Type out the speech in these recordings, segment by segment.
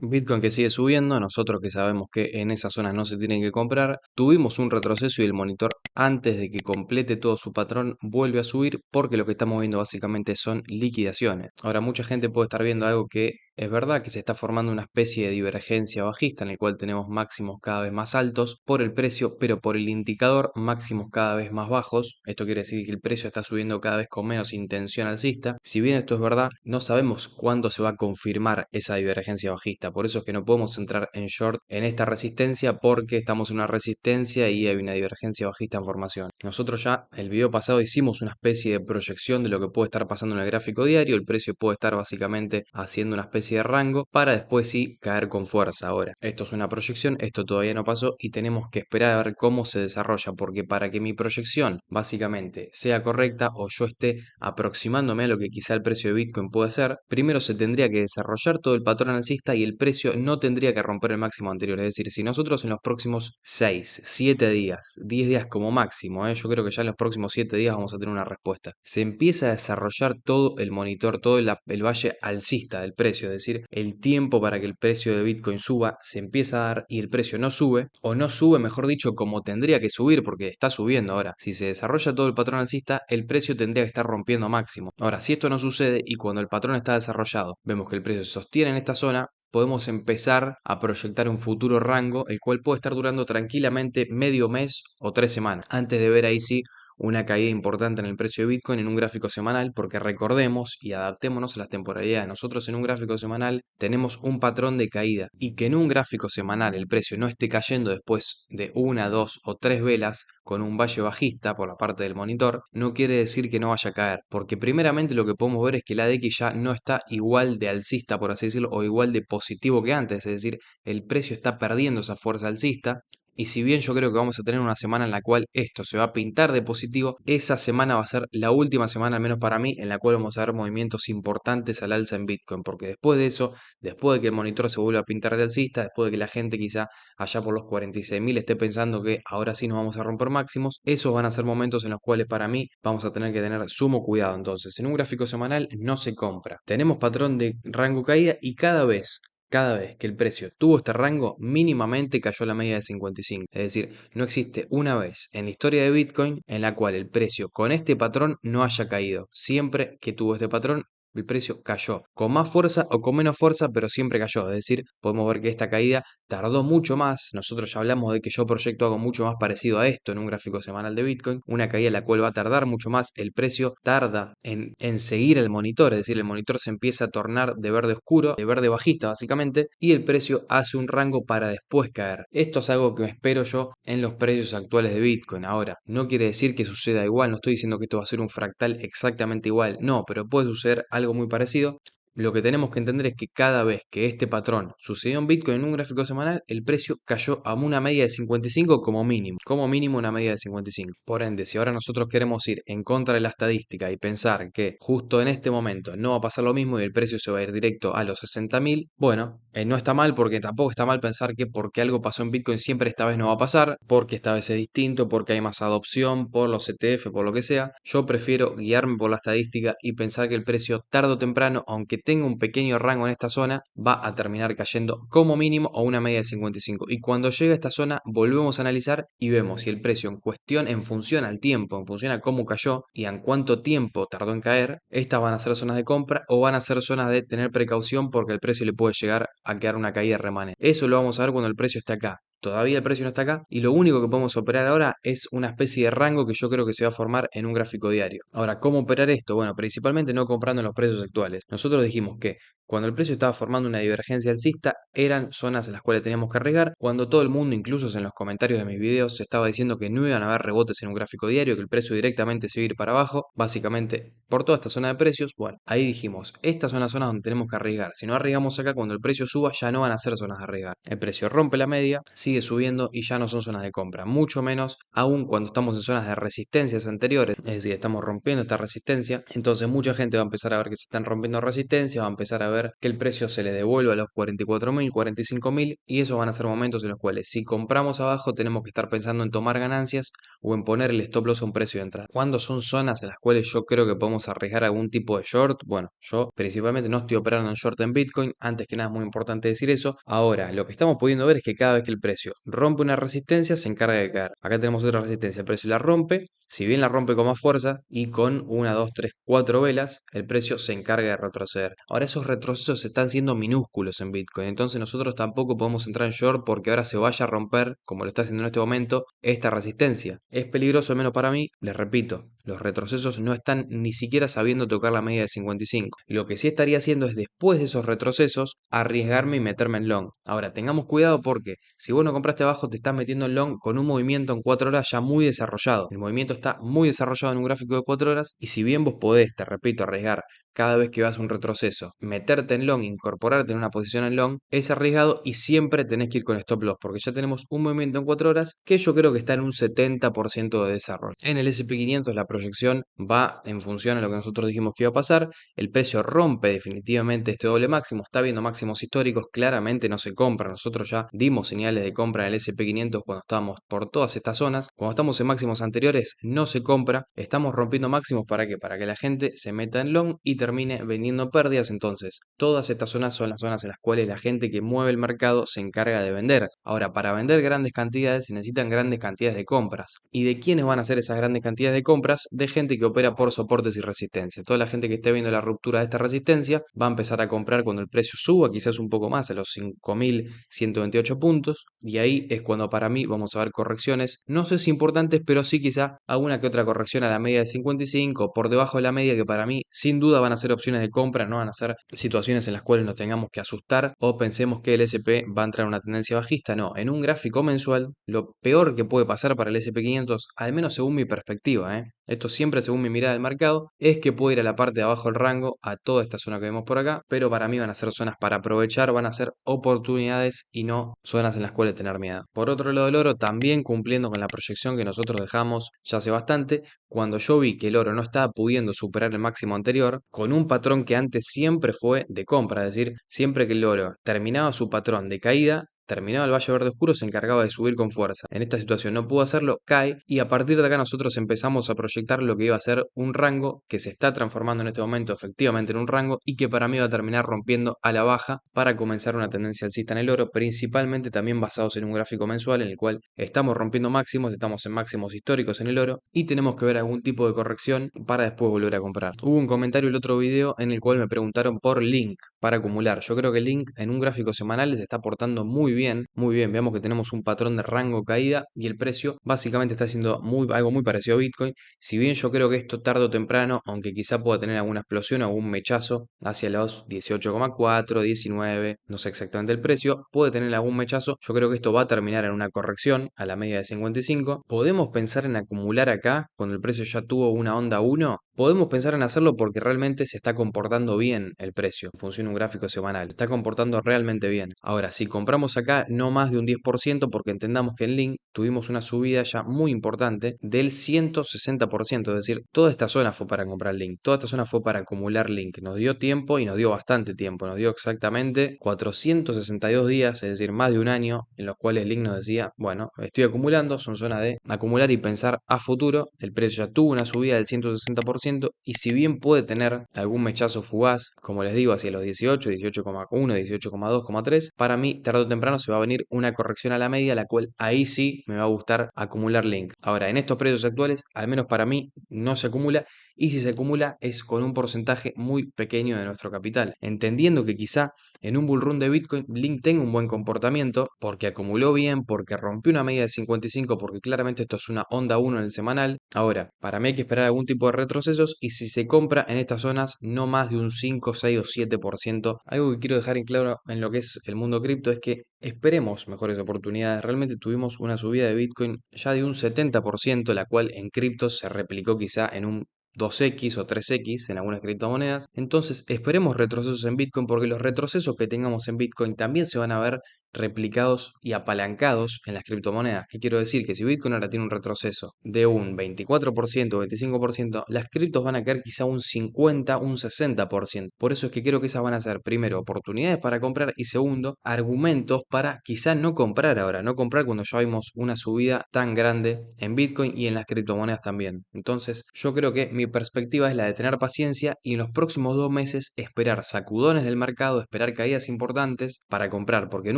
Bitcoin que sigue subiendo, nosotros que sabemos que en esa zona no se tienen que comprar, tuvimos un retroceso y el monitor antes de que complete todo su patrón vuelve a subir porque lo que estamos viendo básicamente son liquidaciones. Ahora mucha gente puede estar viendo algo que es verdad que se está formando una especie de divergencia bajista en el cual tenemos máximos cada vez más altos por el precio, pero por el indicador máximos cada vez más bajos. Esto quiere decir que el precio está subiendo cada vez con menos intención alcista. Si bien esto es verdad, no sabemos cuándo se va a confirmar esa divergencia bajista. Por eso es que no podemos entrar en short en esta resistencia porque estamos en una resistencia y hay una divergencia bajista en formación. Nosotros ya el video pasado hicimos una especie de proyección de lo que puede estar pasando en el gráfico diario. El precio puede estar básicamente haciendo una especie de rango para después sí caer con fuerza. Ahora, esto es una proyección, esto todavía no pasó y tenemos que esperar a ver cómo se desarrolla, porque para que mi proyección básicamente sea correcta o yo esté aproximándome a lo que quizá el precio de Bitcoin puede ser, primero se tendría que desarrollar todo el patrón alcista y el precio no tendría que romper el máximo anterior. Es decir, si nosotros en los próximos 6, 7 días, 10 días como máximo, yo creo que ya en los próximos 7 días vamos a tener una respuesta, se empieza a desarrollar todo el monitor, todo el valle alcista del precio, es decir, el tiempo para que el precio de Bitcoin suba se empieza a dar y el precio no sube, o no sube, mejor dicho, como tendría que subir, porque está subiendo ahora. Si se desarrolla todo el patrón alcista, el precio tendría que estar rompiendo máximo. Ahora, si esto no sucede y cuando el patrón está desarrollado, vemos que el precio se sostiene en esta zona, podemos empezar a proyectar un futuro rango, el cual puede estar durando tranquilamente medio mes o 3 semanas, antes de ver ahí sí una caída importante en el precio de Bitcoin en un gráfico semanal, porque recordemos y adaptémonos a las temporalidades. Nosotros en un gráfico semanal tenemos un patrón de caída y que en un gráfico semanal el precio no esté cayendo después de una, dos o tres velas con un valle bajista por la parte del monitor, no quiere decir que no vaya a caer, porque primeramente lo que podemos ver es que la ADX ya no está igual de alcista, por así decirlo, o igual de positivo que antes, es decir, el precio está perdiendo esa fuerza alcista. Y si bien yo creo que vamos a tener una semana en la cual esto se va a pintar de positivo, esa semana va a ser la última semana, al menos para mí, en la cual vamos a ver movimientos importantes al alza en Bitcoin, porque después de eso, después de que el monitor se vuelva a pintar de alcista, después de que la gente quizá allá por los 46.000 esté pensando que ahora sí nos vamos a romper máximos, esos van a ser momentos en los cuales para mí vamos a tener que tener sumo cuidado. Entonces, en un gráfico semanal no se compra. Tenemos patrón de rango caída y cada vez que el precio tuvo este rango, mínimamente cayó la media de 55. Es decir, no existe una vez en la historia de Bitcoin en la cual el precio con este patrón no haya caído. Siempre que tuvo este patrón, el precio cayó. Con más fuerza o con menos fuerza, pero siempre cayó. Es decir, podemos ver que esta caída tardó mucho más. Nosotros ya hablamos de que yo proyecto algo mucho más parecido a esto en un gráfico semanal de Bitcoin. Una caída la cual va a tardar mucho más. El precio tarda en seguir el monitor. Es decir, el monitor se empieza a tornar de verde oscuro, de verde bajista básicamente. Y el precio hace un rango para después caer. Esto es algo que me espero yo en los precios actuales de Bitcoin. Ahora, no quiere decir que suceda igual. No estoy diciendo que esto va a ser un fractal exactamente igual. No, pero puede suceder algo muy parecido. Lo que tenemos que entender es que cada vez que este patrón sucedió en Bitcoin en un gráfico semanal, el precio cayó a una media de 55 como mínimo una media de 55. Por ende, si ahora nosotros queremos ir en contra de la estadística y pensar que justo en este momento no va a pasar lo mismo y el precio se va a ir directo a los 60.000, bueno, no está mal, porque tampoco está mal pensar que porque algo pasó en Bitcoin siempre esta vez no va a pasar, porque esta vez es distinto, porque hay más adopción, por los ETF, por lo que sea. Yo prefiero guiarme por la estadística y pensar que el precio tarde o temprano, aunque tenga un pequeño rango en esta zona, va a terminar cayendo como mínimo a una media de 55. Y cuando llegue a esta zona, volvemos a analizar y vemos si el precio en cuestión, en función al tiempo, en función a cómo cayó y en cuánto tiempo tardó en caer, estas van a ser zonas de compra o van a ser zonas de tener precaución porque el precio le puede llegar a quedar una caída remanente. Eso lo vamos a ver cuando el precio esté acá. Todavía el precio no está acá y lo único que podemos operar ahora es una especie de rango que yo creo que se va a formar en un gráfico diario. Ahora, ¿cómo operar esto? Bueno, principalmente no comprando en los precios actuales. Nosotros dijimos que cuando el precio estaba formando una divergencia alcista, eran zonas en las cuales teníamos que arriesgar. Cuando todo el mundo, incluso en los comentarios de mis videos, se estaba diciendo que no iban a haber rebotes en un gráfico diario, que el precio directamente se iba a ir para abajo, básicamente por toda esta zona de precios, bueno, ahí dijimos, estas son las zonas donde tenemos que arriesgar. Si no arriesgamos acá, cuando el precio suba, ya no van a ser zonas de arriesgar. El precio rompe la media, sigue subiendo y ya no son zonas de compra. Mucho menos aún cuando estamos en zonas de resistencias anteriores, es decir, estamos rompiendo esta resistencia. Entonces mucha gente va a empezar a ver que se están rompiendo resistencias, va a empezar a ver ver que el precio se le devuelva a los 44.000, 45.000 y esos van a ser momentos en los cuales si compramos abajo tenemos que estar pensando en tomar ganancias o en poner el stop loss a un precio de entrada. ¿Cuándo son zonas en las cuales yo creo que podemos arriesgar algún tipo de short? Bueno, yo principalmente no estoy operando en short en Bitcoin, antes que nada es muy importante decir eso. Ahora, lo que estamos pudiendo ver es que cada vez que el precio rompe una resistencia se encarga de caer. Acá tenemos otra resistencia, el precio la rompe, si bien la rompe con más fuerza y con una, dos, tres, cuatro velas, el precio se encarga de retroceder. Ahora esos retrocesos están siendo minúsculos en Bitcoin, entonces nosotros tampoco podemos entrar en short porque ahora se vaya a romper, como lo está haciendo en este momento, esta resistencia. Es peligroso, al menos para mí, les repito, los retrocesos no están ni siquiera sabiendo tocar la media de 55. Lo que sí estaría haciendo es después de esos retrocesos arriesgarme y meterme en long. Ahora, tengamos cuidado porque si vos no compraste abajo te estás metiendo en long con un movimiento en 4 horas ya muy desarrollado. El movimiento está muy desarrollado en un gráfico de 4 horas y si bien vos podés, te repito, arriesgar cada vez que vas a un retroceso, meterte en long, incorporarte en una posición en long, es arriesgado y siempre tenés que ir con stop loss, porque ya tenemos un movimiento en 4 horas que yo creo que está en un 70% de desarrollo. En el S&P 500 la proyección va en función a lo que nosotros dijimos que iba a pasar, el precio rompe definitivamente este doble máximo, está viendo máximos históricos, claramente no se compra, nosotros ya dimos señales de compra en el S&P 500 cuando estábamos por todas estas zonas, cuando estamos en máximos anteriores no se compra, estamos rompiendo máximos ¿para qué? Para que la gente se meta en long y termine vendiendo pérdidas. Entonces, todas estas zonas son las zonas en las cuales la gente que mueve el mercado se encarga de vender. Ahora, para vender grandes cantidades se necesitan grandes cantidades de compras. ¿Y de quiénes van a hacer esas grandes cantidades de compras? De gente que opera por soportes y resistencia. Toda la gente que esté viendo la ruptura de esta resistencia va a empezar a comprar cuando el precio suba, quizás un poco más, a los 5.128 puntos. Y ahí es cuando para mí vamos a ver correcciones, no sé si importantes, pero sí quizá alguna que otra corrección a la media de 55, por debajo de la media, que para mí sin duda van a ser opciones de compra, no van a ser situaciones en las cuales nos tengamos que asustar o pensemos que el SP va a entrar en una tendencia bajista. No, en un gráfico mensual, lo peor que puede pasar para el S&P 500, al menos según mi perspectiva, esto siempre según mi mirada del mercado, es que puede ir a la parte de abajo del rango, a toda esta zona que vemos por acá, pero para mí van a ser zonas para aprovechar, van a ser oportunidades y no zonas en las cuales tener miedo. Por otro lado, el oro también cumpliendo con la proyección que nosotros dejamos ya hace bastante, cuando yo vi que el oro no estaba pudiendo superar el máximo anterior, con un patrón que antes siempre fue de compra, es decir, siempre que el oro terminaba su patrón de caída, terminaba el Valle Verde Oscuro, se encargaba de subir con fuerza. En esta situación no pudo hacerlo, cae y a partir de acá nosotros empezamos a proyectar lo que iba a ser un rango que se está transformando en este momento efectivamente en un rango y que para mí va a terminar rompiendo a la baja para comenzar una tendencia alcista en el oro, principalmente también basados en un gráfico mensual en el cual estamos rompiendo máximos, estamos en máximos históricos en el oro y tenemos que ver algún tipo de corrección para después volver a comprar. Hubo un comentario el otro video en el cual me preguntaron por Link para acumular. Yo creo que Link en un gráfico semanal se está portando muy bien, muy bien. Veamos que tenemos un patrón de rango caída y el precio básicamente está haciendo algo muy parecido a Bitcoin. Si bien yo creo que esto tarde o temprano, aunque quizá pueda tener alguna explosión o algún mechazo hacia los 18,4, 19, no sé exactamente el precio, puede tener algún mechazo. Yo creo que esto va a terminar en una corrección a la media de 55. ¿Podemos pensar en acumular acá cuando el precio ya tuvo una onda 1? Podemos pensar en hacerlo porque realmente se está comportando bien el precio. Funciona un gráfico semanal. Se está comportando realmente bien. Ahora, si compramos acá no más de un 10% porque entendamos que en Link tuvimos una subida ya muy importante del 160%. Es decir, toda esta zona fue para comprar Link. Toda esta zona fue para acumular Link. Nos dio tiempo y nos dio bastante tiempo. Nos dio exactamente 462 días, es decir, más de un año, en los cuales Link nos decía, bueno, estoy acumulando, son zonas de acumular y pensar a futuro. El precio ya tuvo una subida del 160% y si bien puede tener algún mechazo fugaz, como les digo, hacia los 18, 18,1, 18,2,3, para mí tarde o temprano se va a venir una corrección a la media, la cual ahí sí me va a gustar acumular Link. Ahora, en estos precios actuales, al menos para mí, no se acumula y si se acumula es con un porcentaje muy pequeño de nuestro capital, entendiendo que quizá en un bull run de Bitcoin Link tenga un buen comportamiento porque acumuló bien, porque rompió una media de 55, porque claramente esto es una onda 1 en el semanal. Ahora, para mí hay que esperar algún tipo de retrocesos y si se compra en estas zonas no más de un 5, 6 o 7%. Algo que quiero dejar en claro en lo que es el mundo cripto es que esperemos mejores oportunidades. Realmente tuvimos una subida de Bitcoin ya de un 70%, la cual en criptos se replicó quizá en un 2x o 3x en algunas criptomonedas. Entonces esperemos retrocesos en Bitcoin porque los retrocesos que tengamos en Bitcoin también se van a ver replicados y apalancados en las criptomonedas. ¿Qué quiero decir? Que si Bitcoin ahora tiene un retroceso de un 24% o 25%, las criptos van a caer quizá un 50, un 60%. Por eso es que creo que esas van a ser, primero, oportunidades para comprar y segundo, argumentos para quizá no comprar ahora, no comprar cuando ya vimos una subida tan grande en Bitcoin y en las criptomonedas también. Entonces, yo creo que mi perspectiva es la de tener paciencia y en los próximos 2 meses esperar sacudones del mercado, esperar caídas importantes para comprar, porque en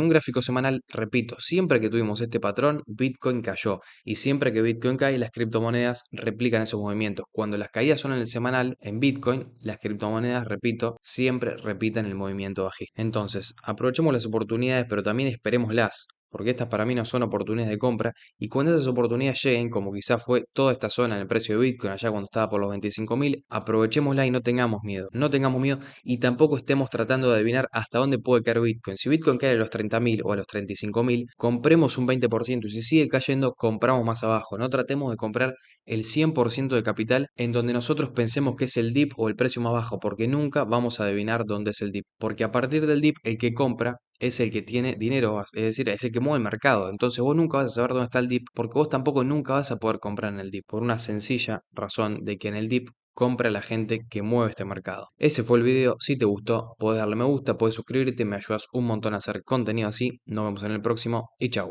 un gráfico semanal, repito, siempre que tuvimos este patrón, Bitcoin cayó y siempre que Bitcoin cae, las criptomonedas replican esos movimientos. Cuando las caídas son en el semanal, en Bitcoin, las criptomonedas, repito, siempre repiten el movimiento bajista. Entonces, aprovechemos las oportunidades, pero también esperémoslas, porque estas para mí no son oportunidades de compra, y cuando esas oportunidades lleguen, como quizás fue toda esta zona en el precio de Bitcoin, allá cuando estaba por los 25.000, aprovechémosla y no tengamos miedo. No tengamos miedo y tampoco estemos tratando de adivinar hasta dónde puede caer Bitcoin. Si Bitcoin cae a los 30.000 o a los 35.000, compremos un 20% y si sigue cayendo, compramos más abajo. No tratemos de comprar el 100% de capital en donde nosotros pensemos que es el dip o el precio más bajo, porque nunca vamos a adivinar dónde es el dip. Porque a partir del dip, el que compra es el que tiene dinero, es decir, es el que mueve el mercado. Entonces vos nunca vas a saber dónde está el dip, porque vos tampoco nunca vas a poder comprar en el dip, por una sencilla razón de que en el dip compra la gente que mueve este mercado. Ese fue el video, si te gustó, podés darle me gusta, podés suscribirte, me ayudas un montón a hacer contenido así. Nos vemos en el próximo y chau.